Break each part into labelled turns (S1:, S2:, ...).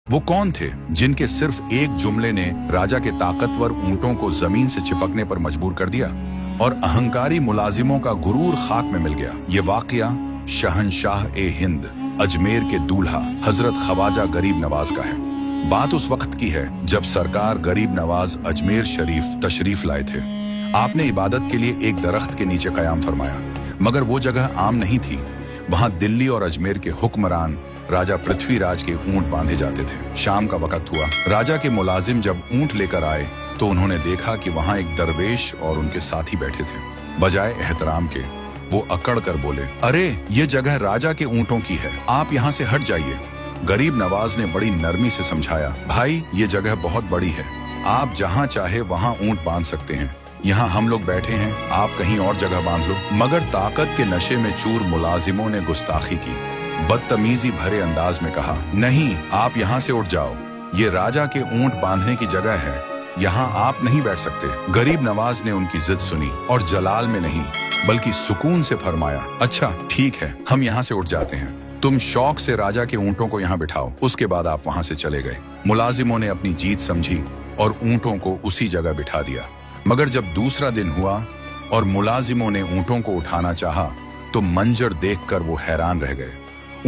S1: वो कौन थे जिनके सिर्फ एक जुमले ने राजा के ताकतवर ऊंटों को जमीन से चिपकने पर मजबूर कर दिया और अहंकारी मुलाजिमों का गुरूर खाक में मिल गया। ये वाकया शहनशाह ए हिंद अजमेर के दूल्हा हजरत ख्वाजा गरीब नवाज का है। बात उस वक्त की है जब सरकार गरीब नवाज अजमेर शरीफ तशरीफ लाए थे। आपने इबादत के लिए एक दरख्त के नीचे कयाम फरमाया, मगर वो जगह आम नहीं थी। वहां दिल्ली और अजमेर के हुक्मरान राजा पृथ्वीराज के ऊंट बांधे जाते थे। शाम का वक्त हुआ। राजा के मुलाजिम जब ऊंट लेकर आए तो उन्होंने देखा कि वहां एक दरवेश और उनके साथी बैठे थे। बजाय एहतराम के वो अकड़ कर बोले, अरे ये जगह राजा के ऊंटों की है, आप यहाँ से हट जाइए। गरीब नवाज ने बड़ी नरमी से समझाया, भाई ये जगह बहुत बड़ी है, आप जहाँ चाहे वहाँ ऊंट बांध सकते हैं। यहाँ हम लोग बैठे हैं, आप कहीं और जगह बांध लो। मगर ताकत के नशे में चूर मुलाजिमों ने गुस्ताखी की, बदतमीजी भरे अंदाज में कहा, नहीं, आप यहाँ से उठ जाओ, ये राजा के ऊंट बांधने की जगह है, यहाँ आप नहीं बैठ सकते। गरीब नवाज ने उनकी जिद सुनी और जलाल में नहीं बल्कि सुकून से फरमाया, अच्छा ठीक है, हम यहाँ से उठ जाते हैं, तुम शौक से राजा के ऊंटों को यहाँ बिठाओ। उसके बाद आप वहां से चले गए। मुलाजिमों ने अपनी जीत समझी और ऊंटों को उसी जगह बिठा दिया। मगर जब दूसरा दिन हुआ और मुलाजिमों ने ऊंटों को उठाना चाहा तो मंजर देखकर वो हैरान रह गए।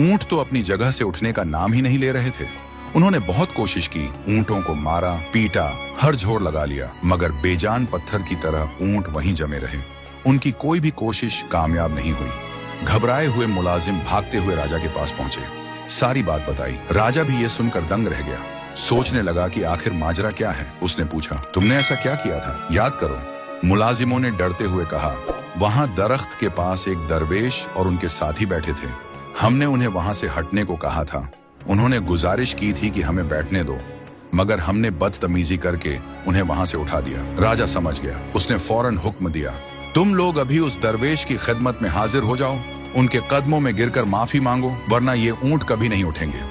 S1: ऊंट तो अपनी जगह से उठने का नाम ही नहीं ले रहे थे। उन्होंने बहुत कोशिश की, ऊंटों को मारा, पीटा, हर झोर लगा लिया, मगर बेजान पत्थर की तरह ऊंट वहीं जमे रहे। उनकी कोई भी कोशिश कामयाब नहीं हुई। घबराए हुए मुलाजिम भागते हुए राजा के पास पहुंचे, सारी बात बताई। राजा भी ये सुनकर दंग रह गया। सोचने लगा कि आखिर माजरा क्या है। उसने पूछा, तुमने ऐसा क्या किया था, याद करो। मुलाजिमों ने डरते हुए कहा, वहां दरख्त के पास एक दरवेश और उनके साथी बैठे थे, हमने उन्हें वहां से हटने को कहा था। उन्होंने गुजारिश की थी कि हमें बैठने दो, मगर हमने बदतमीजी करके उन्हें वहां से उठा दिया। राजा समझ गया। उसने फौरन हुक्म दिया, तुम लोग अभी उस दरवेश की खिदमत में हाजिर हो जाओ, उनके कदमों में गिरकर माफी मांगो, वरना ये ऊंट कभी नहीं उठेंगे।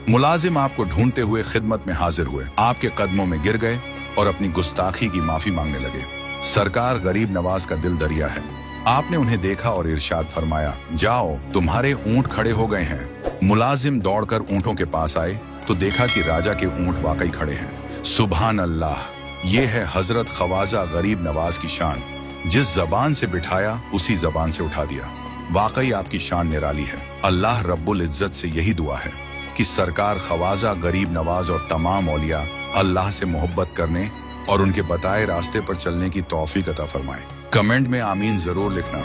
S1: मुलाजिम आपको ढूंढते हुए खिदमत में हाजिर हुए, आपके कदमों में गिर गए और अपनी गुस्ताखी की माफी मांगने लगे। सरकार गरीब नवाज का दिल दरिया है। आपने उन्हें देखा और इरशाद फरमाया, जाओ, तुम्हारे ऊंट खड़े हो गए हैं। मुलाजिम दौड़कर ऊंटों के पास आए तो देखा कि राजा के ऊंट वाकई खड़े हैं। सुभान अल्लाह, ये है हजरत ख्वाजा गरीब नवाज की शान। जिस जबान से बिठाया उसी जबान से उठा दिया। वाकई आपकी शान निराली है। अल्लाह रब्बुल इज्जत से यही दुआ है कि सरकार ख्वाजा गरीब नवाज और तमाम औलिया अल्लाह से मोहब्बत करने और उनके बताए रास्ते पर चलने की तौफीक अता फरमाए। कमेंट में आमीन जरूर लिखना।